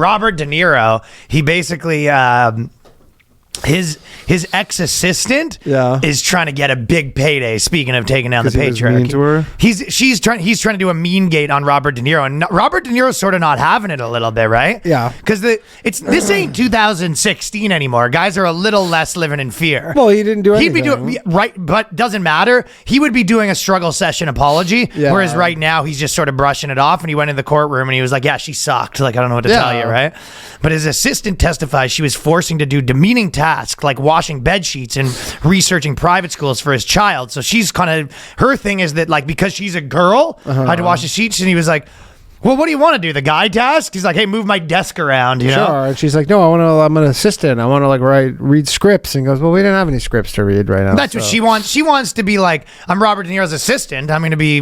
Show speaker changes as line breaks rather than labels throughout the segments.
Robert De Niro, he basically his ex-assistant is trying to get a big payday. Speaking of taking down the patriarchy, he's trying to do a mean gate on Robert De Niro, and Robert De Niro's sort of not having it a little bit, right?
Yeah,
because this ain't 2016 anymore. Guys are a little less living in fear.
Well, he didn't do anything.
He'd be doing right, but doesn't matter. He would be doing a struggle session apology, whereas right now he's just sort of brushing it off. And he went in the courtroom and he was like, "Yeah, she sucked. Like I don't know what to tell you, right?" But his assistant testifies she was forcing to do demeaning tasks like washing bed sheets and researching private schools for his child. So she's kind of, her thing is that like because she's a girl, I had to wash the sheets, and he was like, "Well, what do you want to do? The guy task?" He's like, "Hey, move my desk around." You know?
And she's like, "No, I'm an assistant. I want to like read scripts." And he goes, "Well, we didn't have any scripts to read right now."
That's what she wants. She wants to be like, "I'm Robert De Niro's assistant. I'm going to be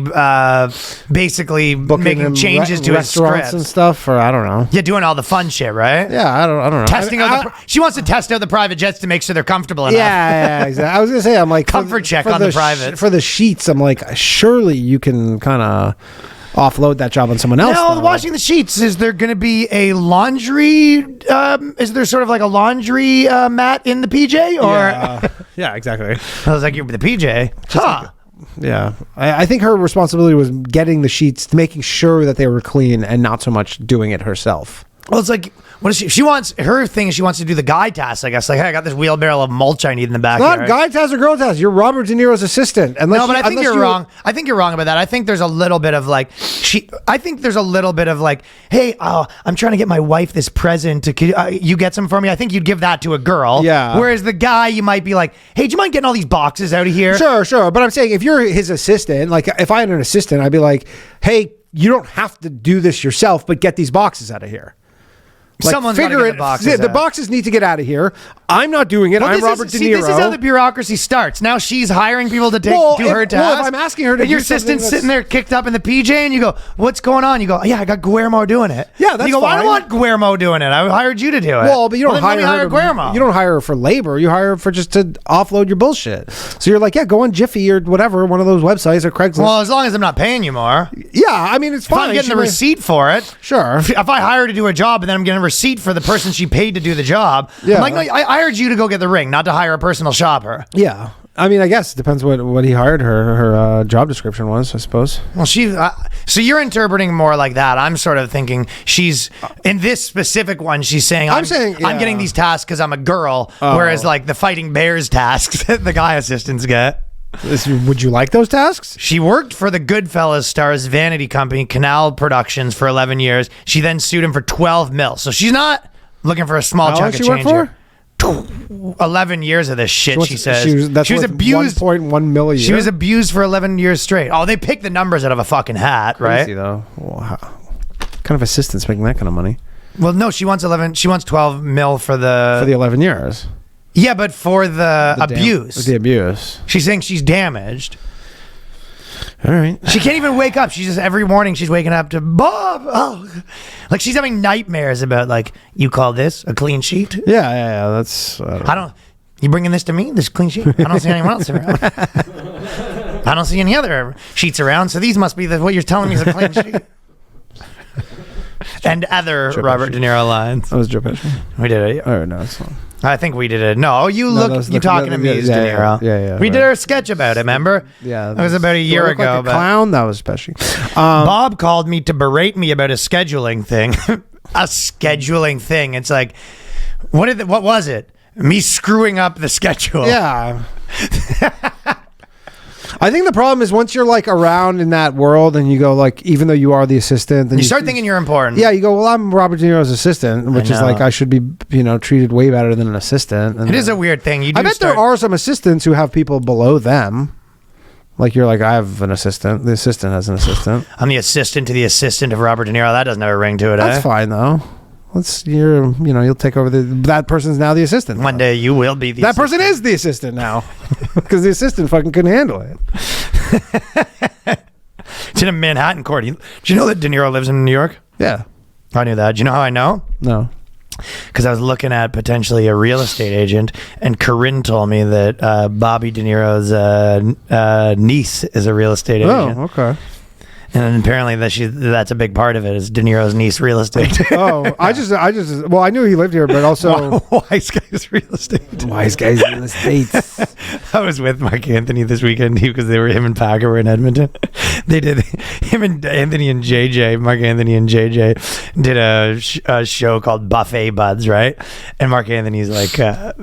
basically making changes to his scripts
and stuff." Or I don't know.
Yeah, doing all the fun shit, right?
Yeah, I don't know.
Testing she wants to test out the private jets to make sure they're comfortable enough.
Yeah, exactly. I was gonna say, I'm like
comfort check on the private
for the sheets. I'm like, surely you can kind of offload that job on someone else.
No, washing the sheets. Is there going to be a laundry? Is there sort of like a laundry mat in the PJ? Or
yeah, exactly.
I was like, "You're the PJ." Huh.
Yeah, I think her responsibility was getting the sheets, making sure that they were clean, and not so much doing it herself.
Well, it's like, what is she? She wants, her thing is she wants to do the guy task, I guess. Like, hey, I got this wheelbarrow of mulch I need in the backyard.
Not guy task or girl task. You're Robert De Niro's assistant.
No, but I think you're wrong. I think you're wrong about that. I think there's a little bit of like, hey, I'm trying to get my wife this present. You get some for me? I think you'd give that to a girl.
Yeah.
Whereas the guy, you might be like, hey, do you mind getting all these boxes out of here?
Sure. But I'm saying if you're his assistant, like if I had an assistant, I'd be like, hey, you don't have to do this yourself, but get these boxes out of here. Like,
someone's got to get the boxes.
The boxes need to get out of here. I'm not doing it. I'm Robert De Niro.
This is how the bureaucracy starts. Now she's hiring people to do her task.
Well, if I'm asking her to
and your assistant's sitting there kicked up in the PJ, and you go, "What's going on?" You go, "Yeah, I got Guillermo doing it."
Yeah, that's
you go,
fine.
"I don't want Guillermo doing it. I hired you to do it."
Well, but you don't hire
Guillermo.
You don't hire her for labor. You hire her for just to offload your bullshit. So you're like, yeah, go on Jiffy or whatever, one of those websites or Craigslist.
Well, as long as I'm not paying you more.
Yeah, I mean it's fine.
If I'm getting the receipt for it.
Sure.
If I hire her to do a job and then I'm getting a receipt for the person she paid to do the job, I'm like, no, I hired you to go get the ring, not to hire a personal shopper.
Yeah. I mean, I guess it depends what he hired her job description was, I suppose.
Well, so you're interpreting more like that. I'm sort of thinking she's, in this specific one, she's saying, I'm getting these tasks because I'm a girl, whereas like the fighting bears tasks the guy assistants get.
Would you like those tasks?
She worked for the Goodfellas star's vanity company, Canal Productions, for 11 years. She then sued him for 12 mil. So she's not looking for a small chunk of change. How long she worked for? 11 years of this shit, she says. She was abused.
1.1 million.
She was abused for 11 years straight. Oh, they picked the numbers out of a fucking hat, right?
Crazy, though. Well, what kind of assistant's making that kind of money?
Well, no, she wants 12 mil for the
11 years.
Yeah, but for the abuse.
The abuse.
She's saying she's damaged.
All right.
She can't even wake up. She's just, every morning she's waking up to, Bob. Oh, like she's having nightmares about like, you call this a clean sheet?
Yeah. That's.
You bringing this to me? This clean sheet? I don't see anyone else around. I don't see any other sheets around. So these must be what you're telling me is a clean sheet. And other Robert De Niro lines.
That was Joe Pesci.
We did it.
Oh no, it's not.
I think we did it. No, you talking to me, De Niro.
Yeah.
We did our sketch about it, remember?
Yeah.
That was about a year ago.
Like a clown? That was Pesci.
Bob called me to berate me about a scheduling thing. A scheduling thing. It's like, what was it? Me screwing up the schedule.
Yeah. I think the problem is once you're like around in that world and you go like, even though you are the assistant, then
you start thinking you're important.
Yeah, you go, well, I'm Robert De Niro's assistant, which is like I should be, treated way better than an assistant. And
it is a weird thing.
I bet there are some assistants who have people below them. Like you're like, I have an assistant. The assistant has an assistant.
I'm the assistant to the assistant of Robert De Niro. That doesn't have a ring to it.
That's fine though. You'll take over that person's now the assistant.
One day you will be the
that person is the assistant now because the assistant fucking couldn't handle it.
It's in a Manhattan court. Do you know that De Niro lives in New York?
Yeah.
I knew that. Do you know how I know?
No.
Because I was looking at potentially a real estate agent, and Corinne told me that Bobby De Niro's niece is a real estate agent.
Oh, okay.
And apparently that's a big part of it is Deniro's niece real estate.
Well, I knew he lived here, but also
Wise Guys Real Estate.
Wise Guys Real Estate.
I was with Mark Anthony this weekend because him and Packer were in Edmonton. They did him and Anthony and JJ, Mark Anthony and JJ did a show called Buffet Buds, right? And Mark Anthony's like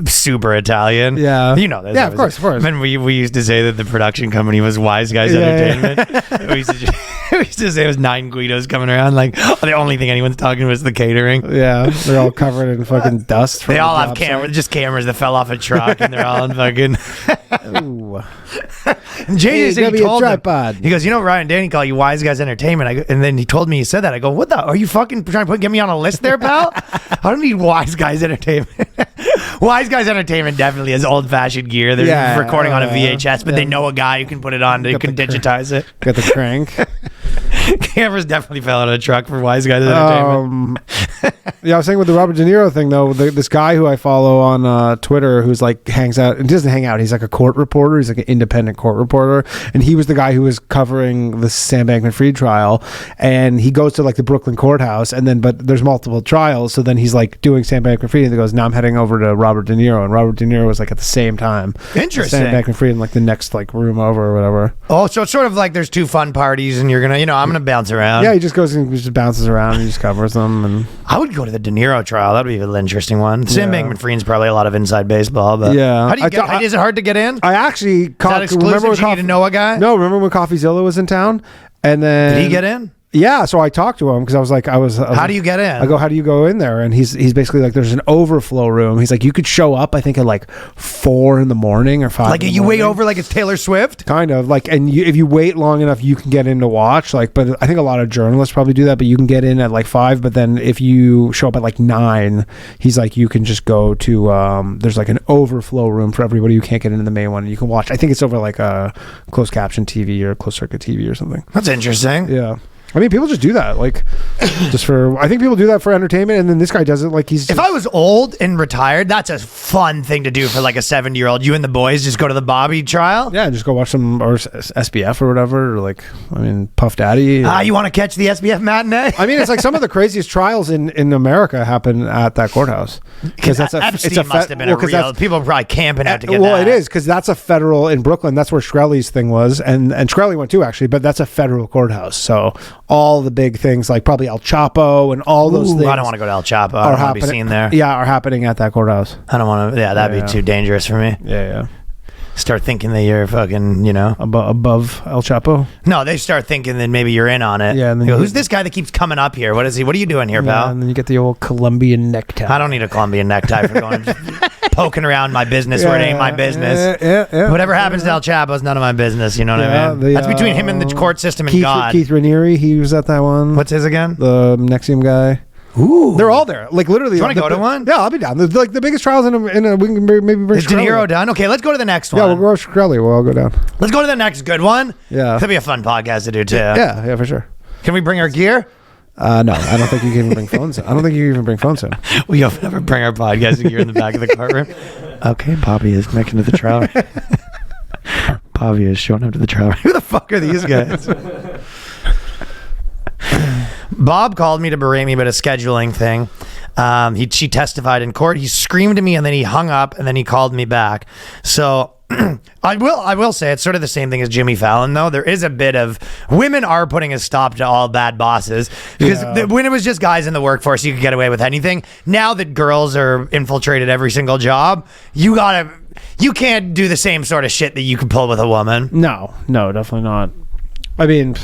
super Italian.
Yeah,
you know this.
Yeah, of course.
And we used to say that the production company was Wise Guys Entertainment. We used to say it was 9 Guidos coming around. Like the only thing anyone's talking about is the catering.
Yeah, they're all covered in fucking dust.
They all have cameras that fell off a truck, and they're all in fucking.
Ooh.
And JJ said he told
tripod.
He goes, Ryan Danny call you Wise Guys Entertainment. And then he told me he said that. I go, what the? Are you fucking trying to get me on a list there, pal? I don't need Wise Guys Entertainment. Wise Guys Entertainment definitely has old fashioned gear. They're recording on a VHS, but they know a guy who can put it on. They can digitize it.
Got the crank.
Cameras definitely fell out of a truck for Wise Guys Entertainment.
Yeah, I was saying with the Robert De Niro thing though, this guy who I follow on Twitter who's like hangs out and doesn't hang out. He's like a court reporter. He's like an independent court reporter, and he was the guy who was covering the Sam Bankman-Fried trial. And he goes to like the Brooklyn courthouse, and then but there's multiple trials, so then he's like doing Sam Bankman-Fried, and he goes, "Now I'm heading over to Robert De Niro," and Robert De Niro was like at the same time.
Interesting.
Sam Bankman-Fried in like the next like room over or whatever.
Oh, so it's sort of like there's two fun parties, and you're gonna, I'm gonna bounce around.
Yeah, he just goes and just bounces around and he just covers them. And
I would go to the De Niro trial. That'd be an interesting one. Sam Bankman-Fried's probably a lot of inside baseball, but how do you get? Is it hard to get in?
I actually
is that exclusive? Remember, you need to know a guy.
No, remember when CoffeeZilla was in town, and then
did he get in?
Yeah, so I talked to him because I was like, how
do you get in?
I go, how do you go in there? And he's basically like, there's an overflow room. He's like, you could show up, I think at like 4 in the morning or 5.
Like you wait over like it's Taylor Swift,
kind of like, and if you wait long enough, you can get in to watch. Like, but I think a lot of journalists probably do that. But you can get in at like 5. But then if you show up at like 9, he's like, you can just go to there's like an overflow room for everybody who can't get into the main one. And you can watch. I think it's over like a closed caption TV or closed circuit TV or something.
That's interesting.
Yeah. I mean, people just do that, like, just for. I think people do that for entertainment, and then this guy does it like he's.
If I was old and retired, that's a fun thing to do for like a 70-year-old. You and the boys just go to the Bobby trial.
Yeah, just go watch some or SBF or whatever, or like, I mean, Puff Daddy.
You want to catch the SBF matinee?
I mean, it's like some of the craziest trials in America happen at that courthouse because that's
Epstein must have been a real. People are probably camping out to get.
Well, it is because that's a federal in Brooklyn. That's where Shkreli's thing was, and Shkreli went too actually, but that's a federal courthouse. So all the big things like probably El Chapo and all those things.
I don't want to go to El Chapo. I don't want to be seen there.
Yeah, are happening at that courthouse.
I don't want to. Yeah, that'd be too dangerous for me.
Yeah.
Start thinking that you're fucking,
above El Chapo.
No, they start thinking that maybe you're in on it.
Yeah, and then
go, who's this guy that keeps coming up here? What is he? What are you doing here, pal?
And then you get the old Colombian necktie.
I don't need a Colombian necktie for going poking around my business where it ain't my business.
Yeah.
Whatever happens to El Chapo is none of my business. You know what I mean? That's between him and the court system and God.
Keith Raniere, he was at that one.
What's his again?
The Nexium guy.
Ooh,
they're all there. Like literally.
You want to go to one?
Yeah, I'll be down. Like the biggest trials in a we can maybe bring.
Is De Niro done? Okay, let's go to the next one.
Yeah, we'll go to Shkreli. We'll all go down.
Let's go to the next good one.
Yeah,
that'll be a fun podcast to do too.
Yeah, for sure.
Can we bring our gear?
No, I don't think you can even bring phones. I don't think you can even bring phones in.
We never bring our podcasting gear in the back of the courtroom. Okay, Bobby is connecting to the trailer. Bobby is showing up to the trailer. Who the fuck are these guys? Bob called me to berate me about a scheduling thing. She testified in court. He screamed at me and then he hung up and then he called me back. So I will say it's sort of the same thing as Jimmy Fallon, though. There is a bit of women are putting a stop to all bad bosses because when it was just guys in the workforce, you could get away with anything. Now that girls are infiltrated every single job, you can't do the same sort of shit that you can pull with a woman.
No, definitely not. I mean,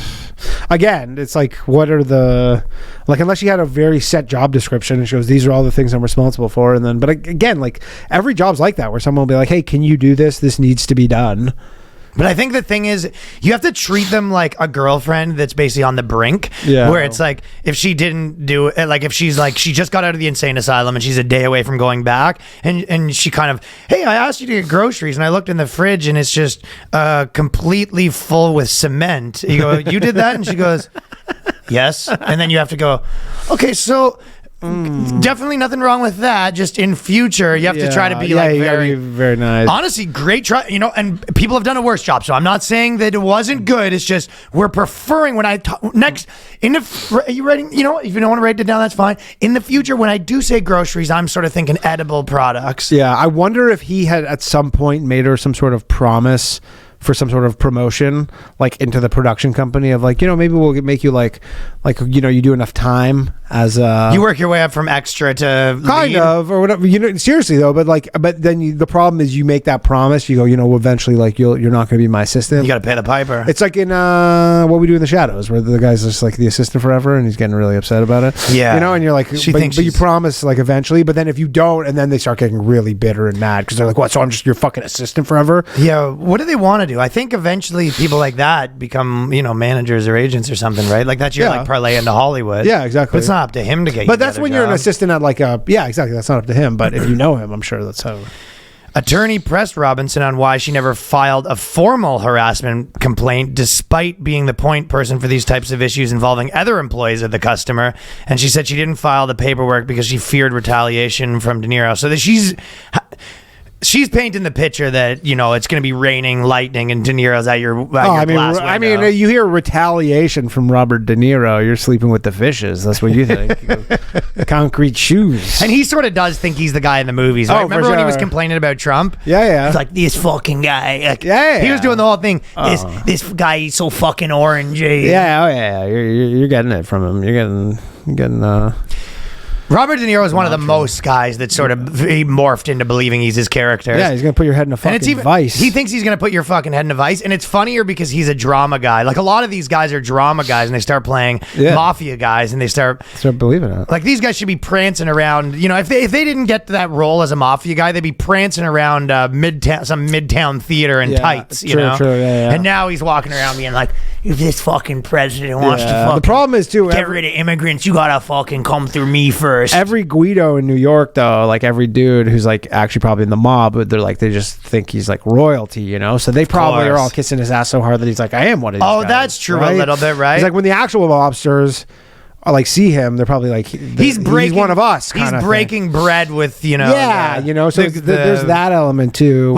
again, it's like, what are the, like, unless you had a very set job description and shows these are all the things I'm responsible for. And then, but again, like every job's like that where someone will be like, hey, can you do this? This needs to be done.
But I think the thing is, you have to treat them like a girlfriend that's basically on the brink.
Yeah.
Where it's like, if she didn't do it, like if she's like, she just got out of the insane asylum and she's a day away from going back, and she kind of, hey, I asked you to get groceries and I looked in the fridge and it's just completely full with cement. You go, you did that? And she goes, yes. And then you have to go, okay, so definitely nothing wrong with that. Just in future, you have to try to be like
very nice.
Honestly, great try. You know, and people have done a worse job. So I'm not saying that it wasn't good. It's just we're preferring when I next in the. Are you writing? You know, if you don't want to write it down, that's fine. In the future, when I do say groceries, I'm sort of thinking edible products.
Yeah, I wonder if he had at some point made her some sort of promise for some sort of promotion, like into the production company of like, you know, maybe we'll make you like, you know, you do enough time as a...
You work your way up from extra to
kind
lead.
of, or whatever, you know, seriously though, but then the problem is you make that promise, you go, you know, eventually like you're not going to be my assistant.
You got to pay the piper.
It's like in What We Do in the Shadows, where the guy's just like the assistant forever and he's getting really upset about it.
Yeah.
You know, and you're like, but you promise like eventually, but then if you don't, and then they start getting really bitter and mad because they're like, what, so I'm just your fucking assistant forever?
Yeah, what do they want to do? I think eventually people like that become, you know, managers or agents or something, right? Like that's your like parlay into Hollywood.
Yeah, exactly.
But it's not up to him to get you.
But that's when you're an assistant at like a exactly. That's not up to him. But if you know him, I'm sure that's how.
Attorney pressed Robinson on why she never filed a formal harassment complaint despite being the point person for these types of issues involving other employees of the customer. And she said she didn't file the paperwork because she feared retaliation from Deniro. So that she's painting the picture that, you know, it's going to be raining lightning and Deniro's at your glass window.
I mean, you hear retaliation from Robert De Niro. You're sleeping with the fishes. That's what you think. Concrete shoes.
And he sort of does think he's the guy in the movies. Right? Remember when he was complaining about Trump?
Yeah.
He's like, this fucking guy. Like,
yeah.
He was doing the whole thing. This guy, he's so fucking orangey.
Yeah. You're getting it from him. You're getting.
Robert De Niro is one of the most guys that sort of he morphed into believing he's his character.
Yeah, he's going to put your head in a fucking vice.
He thinks he's going to put your fucking head in a vice, and it's funnier because he's a drama guy. Like, a lot of these guys are drama guys, and they start playing mafia guys, and they start
believing it.
Like, these guys should be prancing around. You know, if they didn't get to that role as a mafia guy, they'd be prancing around some midtown theater in tights, you know?
True, yeah.
And now he's walking around being like, if this fucking president wants to fucking
the problem is, too,
get rid of immigrants, you gotta fucking come through me first.
Every Guido in New York, though, like every dude who's like actually probably in the mob, but they just think he's like royalty, you know? So they probably are all kissing his ass so hard that he's like, I am one of these guys.
That's true,
right?
A little bit, right?
He's like, when the actual mobsters like see him, they're probably like, he's one of us.
He's breaking bread with, you know.
Yeah, you know, so there's that element too.